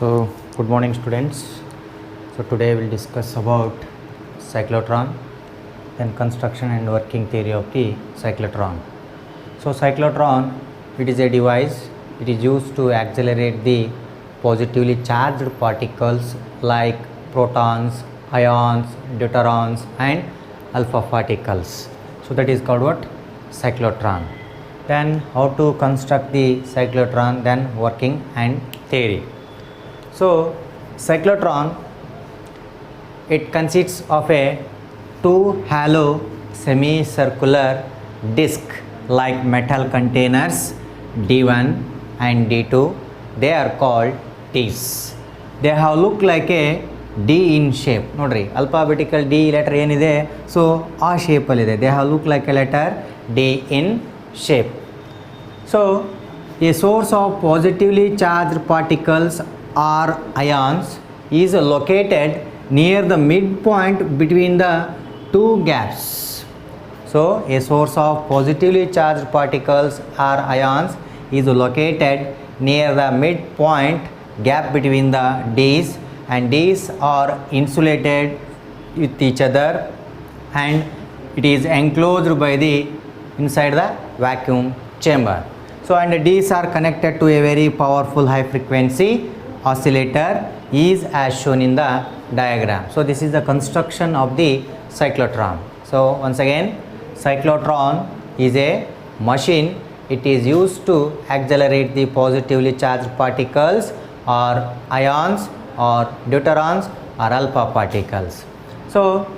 So, good morning, students. So, today we'll discuss about cyclotron, then construction and working theory of the cyclotron. So, cyclotron, it is a device. It is used to accelerate the positively charged particles like protons, ions, deuterons, and alpha particles. So, that is called what? Cyclotron. Then, how to construct the cyclotron? Then, working and theory. So, cyclotron, it consists of a two hollow semicircular disc like metal containers D1 and D2. They are called Ds. They have look like a D in shape. Nodri alphabetical D letter ಏನಿದೆ, so ಆ shape ಅಲ್ಲಿ ಇದೆ. They have look like a letter D in shape. So, a source of positively charged particles or ions is located near the midpoint between the two gaps. So, a source of positively charged particles or ions is located near the midpoint gap between the Ds, and Ds are insulated with each other and it is enclosed by the inside the vacuum chamber. So, and Ds are connected to a very powerful high frequency oscillator is as shown in the diagram. So, this is the construction of the cyclotron. So, once again, cyclotron is a machine. It is used to accelerate the positively charged particles or ions or deuterons or alpha particles. So,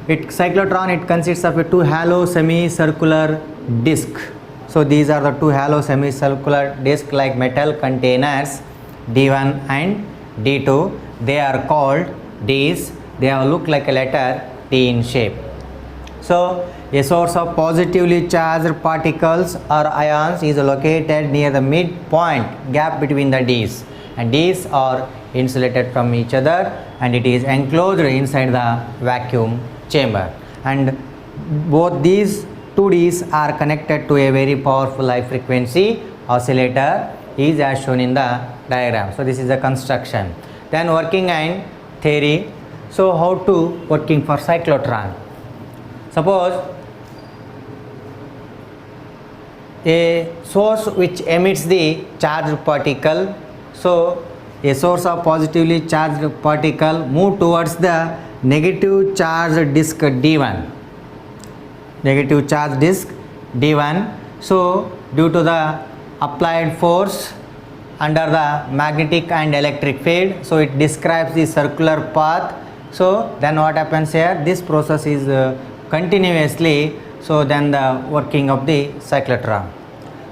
cyclotron, it consists of a two hollow semicircular disc. So, these are the two hollow semicircular disc like metal containers D1 and D2. They are called Ds. They have look like a letter T in shape. So, a source of positively charged particles or ions is located near the midpoint gap between the Ds, and Ds are insulated from each other and it is enclosed inside the vacuum chamber, and both these two Ds are connected to a very powerful high frequency oscillator is as shown in the diagram. So, this is the construction. Then working and theory. So, how to working for cyclotron? Suppose a source which emits the charged particle. So, a source of positively charged particle move towards the negative charged disk D1. Negative charge disk D1. So, due to the applied force under the magnetic and electric field, so it describes the circular path. So, then what happens here? This process is continuously. So, then the working of the cyclotron.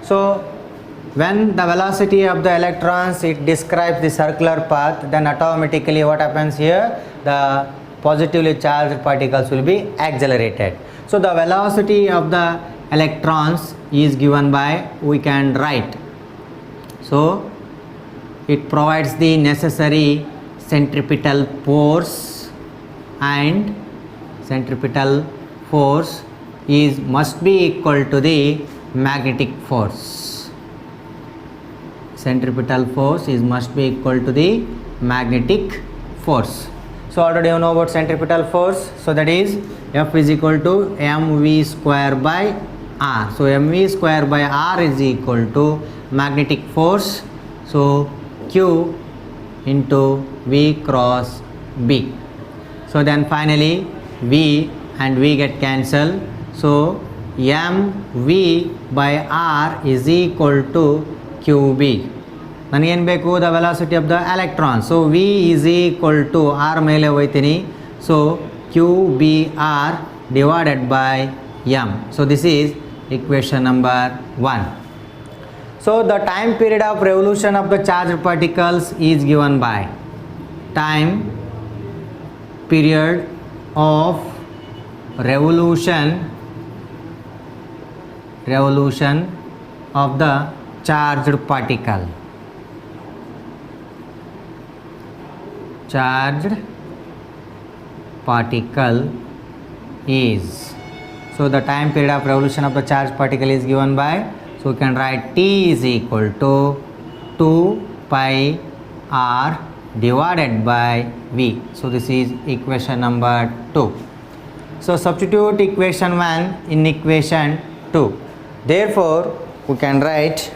So, when the velocity of the electrons, it describes the circular path, then automatically what happens here? The positively charged particles will be accelerated. So, the velocity of the electrons is given by, we can write. So, it provides the necessary centripetal force, and centripetal force must be equal to the magnetic force. Centripetal force must be equal to the magnetic force. So, already you know about centripetal force. So, that is F is equal to mv square by r. So, mv square by r is equal to magnetic force. So, Q into V cross B. So, then finally V and V get cancelled. So, mv by r is equal to QB. ನನಗೇನು ಬೇಕು? The velocity of the electron. So V is equal to R ಮೇಲೆ ಹೋಯ್ತೀನಿ. So Q B R divided by M. So this is equation number 1. So, the time period of revolution of the charged particles is given by time period of revolution of the charged particle. Charged particle is, so the time period of revolution of the charged particle is given by, so we can write T is equal to 2 pi r divided by V. So this is equation number 2. So substitute equation 1 in equation 2. Therefore, we can write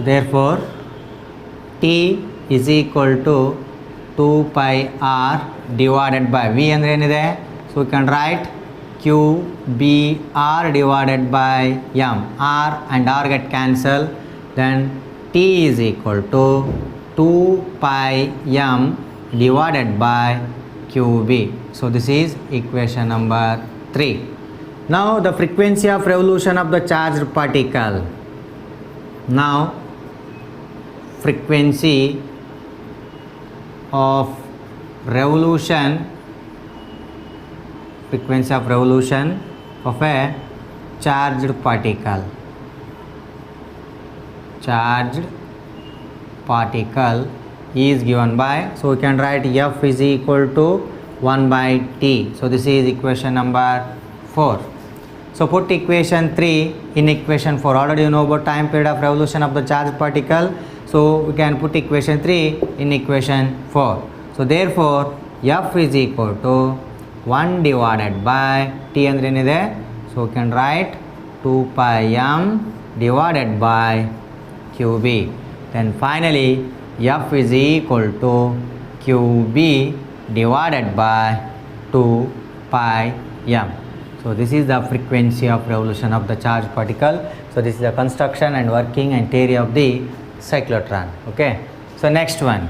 therefore T is equal to 2 pi R divided by V andre enide. So we can write Q B R divided by M. R and R get cancelled. Then T is equal to 2 pi M divided by QB. So this is equation number 3. Now the frequency of revolution of the charged particle. Now frequency of revolution of a charged particle is given by, so we can write F is equal to 1 by T. So this is equation number 4. So put equation 3 in equation 4. Already you know about time period of revolution of the charged particle. So we can put equation 3 in equation 4. So therefore F is equal to 1 divided by T andre enide. So we can write 2 pi M divided by QB. Then finally F is equal to QB divided by 2 pi M. So this is the frequency of revolution of the charged particle. So this is the construction and working and theory of the cyclotron. Okay. So next one.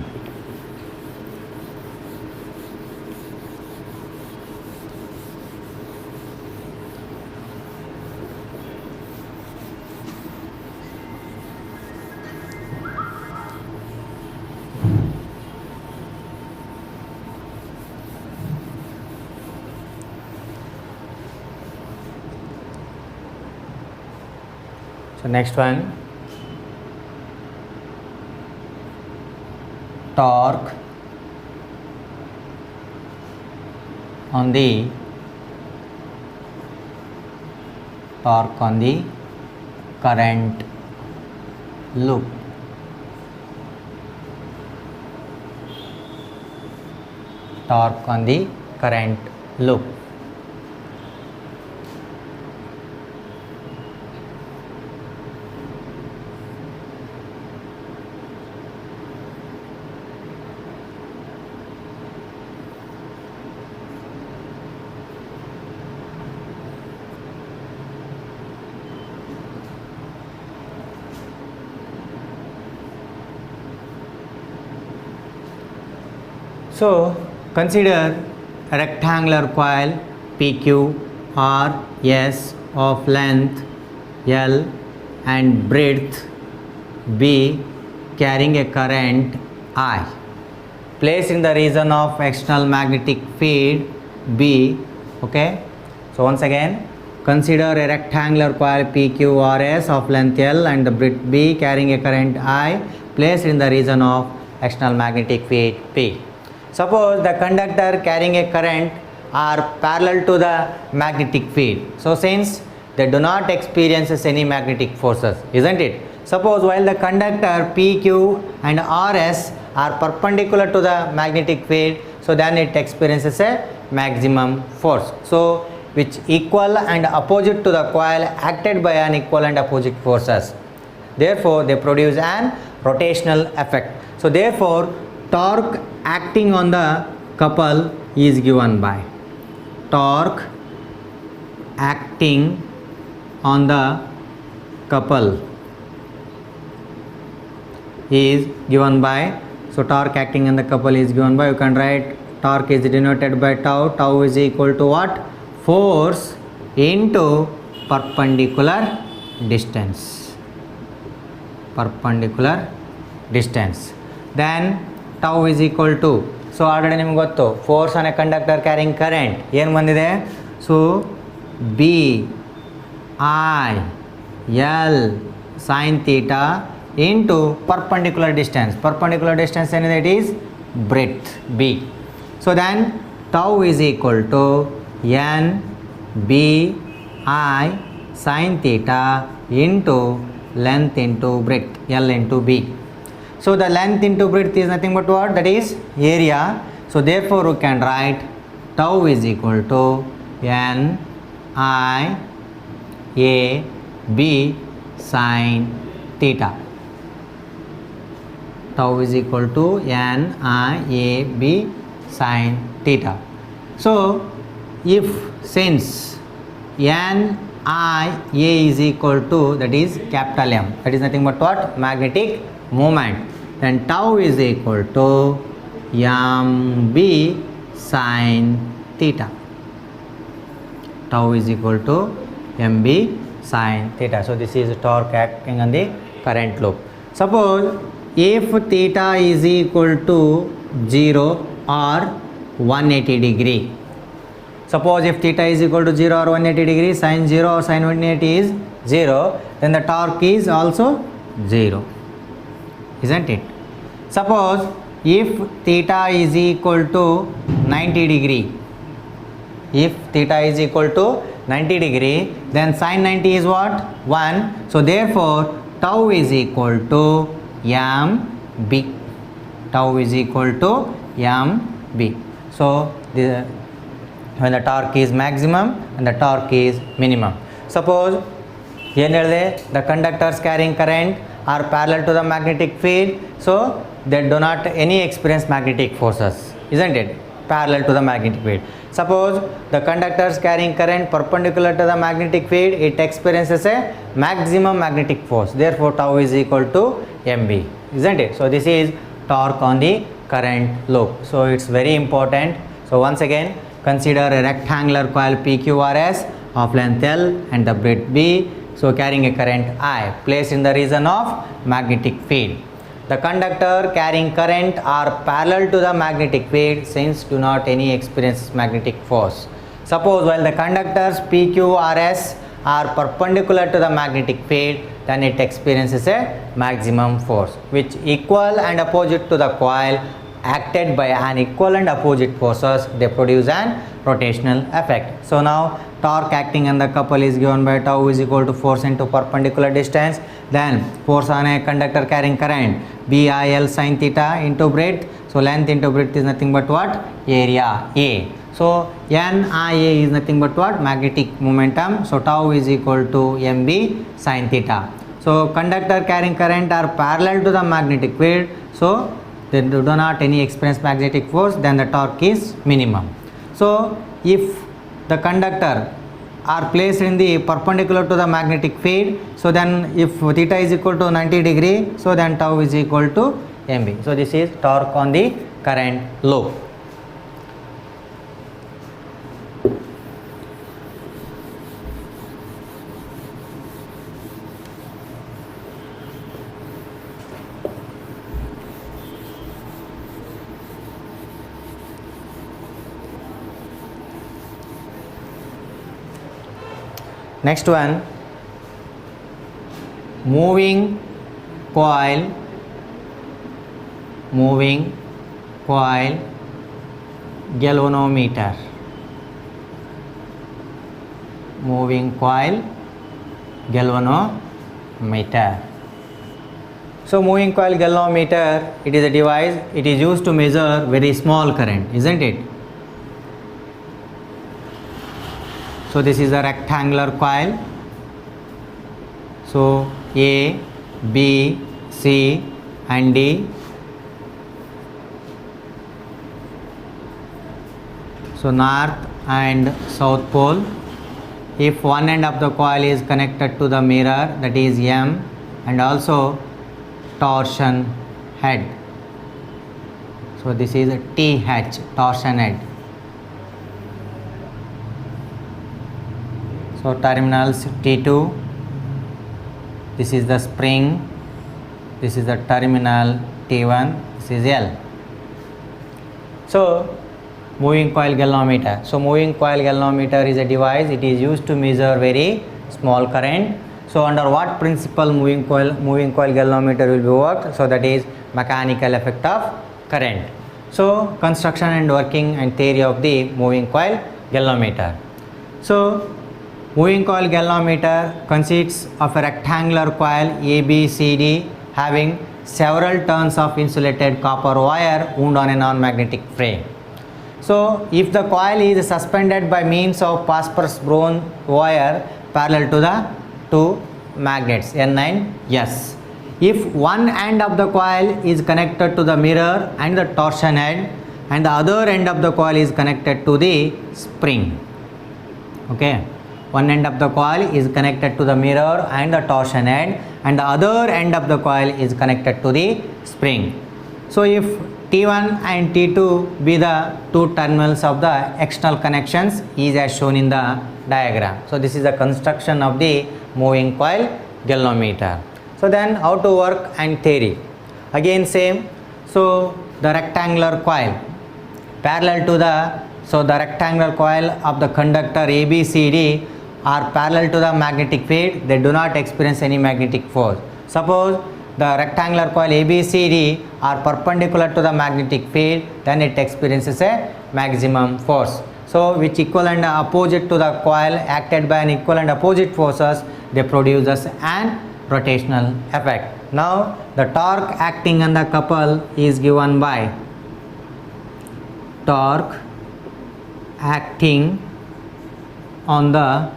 So next one, torque on the current loop. Torque on the current loop. So consider a rectangular coil PQRS of length L and breadth B carrying a current I. Placed in the region of external magnetic field B. Okay. So once again, consider a rectangular coil PQRS of length L and the breadth B carrying a current I placed in the region of external magnetic field P. Suppose the conductor carrying a current are parallel to the magnetic field. So since they do not experience any magnetic forces, isn't it? Suppose while the conductor PQ and RS are perpendicular to the magnetic field, so then it experiences a maximum force. So which equal and opposite to the coil acted by an equal and opposite forces. Therefore they produce an rotational effect. So therefore torque acting on the couple is given by torque acting on the couple is given by, so torque acting on the couple is given by, you can write torque is denoted by tau. Tau is equal to what? Force into perpendicular distance. Then tau is equal to, so already ನಿಮಗೆ ಗೊತ್ತು force on a conductor carrying current ಏನು ಬಂದಿದೆ, so B I L sin theta into perpendicular distance ಏನಿದೆ, it is breadth B. So then tau is equal to n b I sin theta into length into breadth, L into B. So the length into breadth is nothing but what? That is area. So therefore we can write tau is equal to n I a b sin theta. Tau is equal to n I a b sin theta. So if since n I a is equal to, that is capital M, that is nothing but what? Magnetic moment, then tau is equal to m b sin theta. Tau is equal to m b sin theta. So this is torque acting on the current loop. Suppose if theta is equal to 0 or 180 degree. Suppose if theta is equal to 0 or 180 degree, sin 0 or sin 180 is 0, then the torque is also 0, isn't it? Suppose if theta is equal to 90 degree, if theta is equal to 90 degree, then sin 90 is what? 1. So therefore tau is equal to m b. Tau is equal to m b. So when the torque is maximum and the torque is minimum. Suppose the conductors carrying current are parallel to the magnetic field, so they do not any experience magnetic forces, isn't it? Parallel to the magnetic field. Suppose the conductors carrying current perpendicular to the magnetic field, it experiences a maximum magnetic force. Therefore tau is equal to mb, isn't it? So this is torque on the current loop. So it's very important. So once again, consider a rectangular coil PQRS of length L and the breadth B, so carrying a current I placed in the region of magnetic field. The conductor carrying current are parallel to the magnetic field, since do not any experience magnetic force. Suppose while the conductors PQRS are perpendicular to the magnetic field, then it experiences a maximum force, which equal and opposite to the coil acted by an equal and opposite forces, they produce an rotational effect. So now torque acting on the couple is given by tau is equal to force into perpendicular distance, then force on a conductor carrying current BIL sin theta into breadth. So length into breadth is nothing but what? Area A. So NIA is nothing but what? Magnetic momentum. So tau is equal to MB sin theta. So conductor carrying current are parallel to the magnetic field, so they do not any experience magnetic force, then the torque is minimum. So if the conductor are placed in the perpendicular to the magnetic field, so then if theta is equal to 90 degree, so then tau is equal to mb. So this is torque on the current loop. Next one, moving coil galvanometer. Moving coil galvanometer. So moving coil galvanometer, it is a device, it is used to measure very small current, isn't it? So this is a rectangular coil. So A, B, C and D. So north and south pole. If one end of the coil is connected to the mirror, that is M, and also torsion head. So this is a TH, torsion head. So terminals T2, this is the spring, this is the terminal T1, this is L. So moving coil galvanometer. So moving coil galvanometer is a device, it is used to measure very small current. So under what principle moving coil galvanometer will be worked? So that is mechanical effect of current. So construction and working and theory of the moving coil galvanometer. So moving coil galvanometer consists of a rectangular coil ABCD having several turns of insulated copper wire wound on a non-magnetic frame. So if the coil is suspended by means of phosphorus bronze wire parallel to the two magnets N and S. If one end of the coil is connected to the mirror and the torsion head, and the other end of the coil is connected to the spring. Okay, one end of the coil is connected to the mirror and the torsion head, and the other end of the coil is connected to the spring. So if T1 and T2 be the two terminals of the external connections is as shown in the diagram. So this is the construction of the moving coil galvanometer. So then how to work and theory. Again same. So the rectangular coil parallel to the rectangular coil of the conductor ABCD are parallel to the magnetic field. They do not experience any magnetic force. Suppose the rectangular coil ABCD are perpendicular to the magnetic field, then it experiences a maximum force. So which equal and opposite to the coil acted by an equal and opposite forces, they produces an rotational effect. Now the torque acting on the couple is given by torque acting on the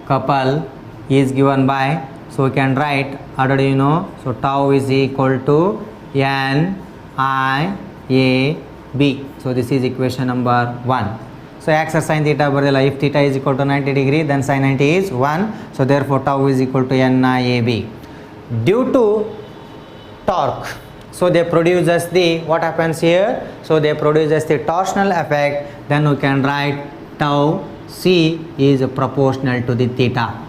couple is given by, so we can write already you know, so tau is equal to N I A B. So this is equation number 1. So x sin theta bardela, if theta is equal to 90 degree then sin 90 is 1. So therefore tau is equal to N I A B. Due to torque, so they produces the, what happens here, so they produces the torsional effect, then we can write tau C is proportional to the theta.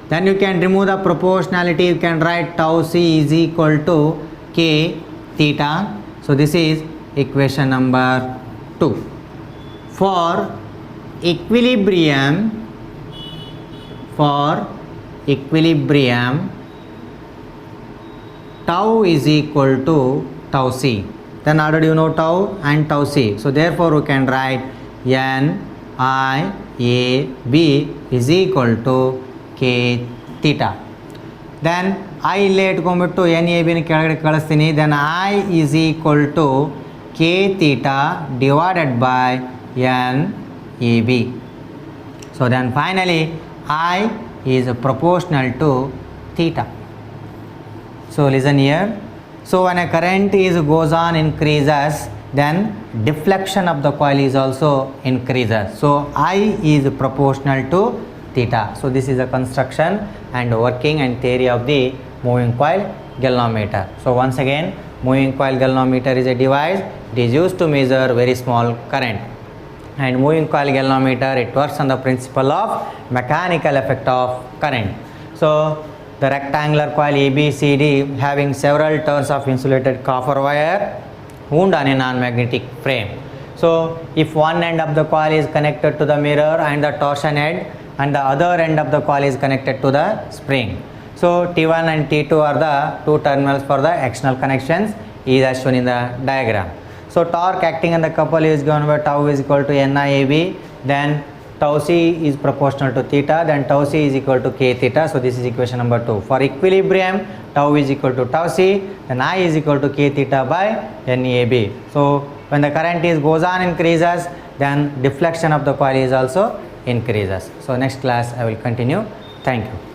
Then you can remove the proportionality, you can write tau C is equal to K theta. So this is equation number 2. For equilibrium, tau is equal to tau C. Then already you know tau and tau C. So therefore we can write N I A B is equal to K theta. Then I ಇಲ್ಲಿ ಇಟ್ಕೊಂಡ್ಬಿಟ್ಟು N A ಬಿನ ಕೆಳಗಡೆ ಕಳಿಸ್ತೀನಿ. then I is equal to K theta divided by N A B. So then finally I is proportional to theta. So listen here. So when a current is goes on increases, then deflection of the coil is also increases. So I is proportional to theta. So this is the construction and working and theory of the moving coil galvanometer. So once again, moving coil galvanometer is a device. It is used to measure very small current. And moving coil galvanometer, it works on the principle of mechanical effect of current. So the rectangular coil ABCD having several turns of insulated copper wire wound on a non-magnetic frame. So if one end of the coil is connected to the mirror and the torsion head, and the other end of the coil is connected to the spring. So T1 and T2 are the two terminals for the external connections is as shown in the diagram. So torque acting on the couple is given by tau is equal to NIAB, then tau C is proportional to theta, then tau C is equal to K theta. So this is equation number 2. For equilibrium, tau is equal to tau C, then I is equal to K theta by NEAB. So when the current is goes on increases, then deflection of the coil is also increases. So next class I will continue. Thank you.